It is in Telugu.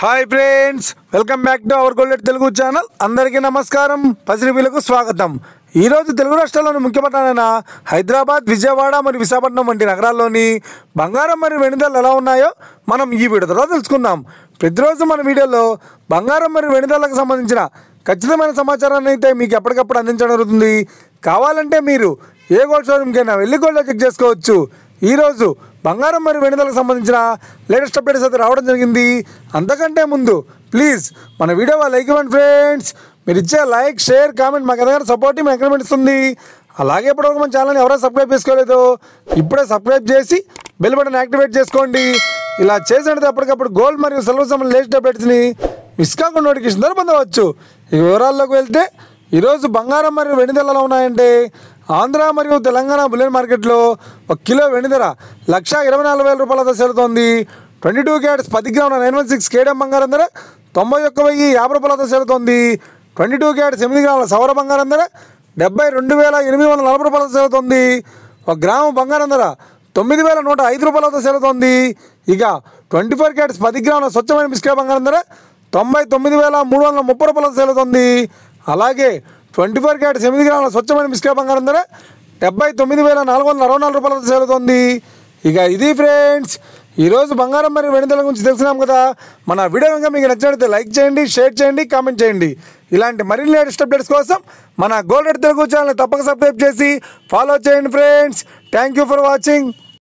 Hi friends, welcome back to our golden Telugu channel. అందరికీ నమస్కారం. పసిరిపిలకు స్వాగతం. ఈరోజు తెలుగు రాష్ట్రాల్లోని ముఖ్య పట్టణాలైన హైదరాబాద్, విజయవాడ మరియు విశాఖపట్నం వంటి నగరాల్లోని బంగారం మరియు వెండి ధరలు ఎలా ఉన్నాయో మనం ఈ వీడియోలో తెలుసుకుందాం. ప్రతిరోజు మన వీడియోలో బంగారం మరియు వెండి ధరలకు సంబంధించిన ఖచ్చితమైన సమాచారాన్ని అయితే మీకు ఎప్పటికప్పుడు అందించడం జరుగుతుంది. కావాలంటే మీరు ఏ గోల్డ్ షోరూమ్కైనా వెళ్ళి గోల్డ్ చెక్ చేసుకోవచ్చు. ఈరోజు బంగారం మరియు వెండి ధరలకు సంబంధించిన లేటెస్ట్ అప్డేట్స్ అయితే రావడం జరిగింది. అంతకంటే ముందు ప్లీజ్ మన వీడియో లైక్ ఇవ్వండి ఫ్రెండ్స్. మీరు ఇచ్చే లైక్, షేర్, కామెంట్ మాకు ఏదైనా సపోర్ట్ మేము ఎంకరేజ్మెంట్ ఇస్తుంది. అలాగే ఇప్పటివరకు మన ఛానల్ని ఎవరైనా సబ్స్క్రైబ్ చేసుకోలేదో ఇప్పుడే సబ్స్క్రైబ్ చేసి బెల్ బటన్ యాక్టివేట్ చేసుకోండి. ఇలా చేసినట్టు ఎప్పటికప్పుడు గోల్డ్ మరియు సిల్వర్ సంబంధించిన లేటెస్ట్ అప్డేట్స్ని మిస్ కాకుండా నోటిఫికేషన్ ద్వారా పొందవచ్చు. ఈ వివరాల్లోకి వెళ్తే ఈరోజు బంగారం మరియు వెండి ధరలు ఎలా ఉన్నాయంటే, ఆంధ్ర మరియు తెలంగాణ బులియన్ మార్కెట్లో 1 కిలో వెండి ధర 1,24,000 రూపాయలతో సేలుతోంది. 22 క్యారెట్స్ 10 గ్రాముల 916 కేడియం బంగారం ధర 91,050 రూపాయలతో సేలుతోంది. 22 క్యారెట్స్ 8 గ్రాముల సౌర బంగారం ధర 72,840 రూపాయలతో సేలుతోంది. 1 గ్రాము బంగారం ధర 9,105 రూపాయలతో సేలుతోంది. ఇక 24 క్యారెట్స్ 10 గ్రాముల స్వచ్ఛమైన బిస్కెట్ బంగారం ధర 99,330 రూపాయలతో సేలుతోంది. అలాగే 24 క్యారెట్స్ 8 గ్రాముల స్వచ్ఛమైన బిస్కెట్ బంగారం ధర 79,464 రూపాయలతో సేలుతోంది. ఇక ఇది ఫ్రెండ్స్, ఈరోజు బంగారం మరియు వెండి ధరల గురించి తెలుసుకున్నాం కదా. మన వీడియో కనుక మీకు నచ్చినట్లయితే లైక్ చేయండి, షేర్ చేయండి, కామెంట్ చేయండి. ఇలాంటి మరిన్ని లేటెస్ట్ అప్డేట్స్ కోసం మన గోల్డెడ్ తెలుగు ఛానల్ తప్పక సబ్స్క్రైబ్ చేసి ఫాలో చేయండి friends. Thank you for watching.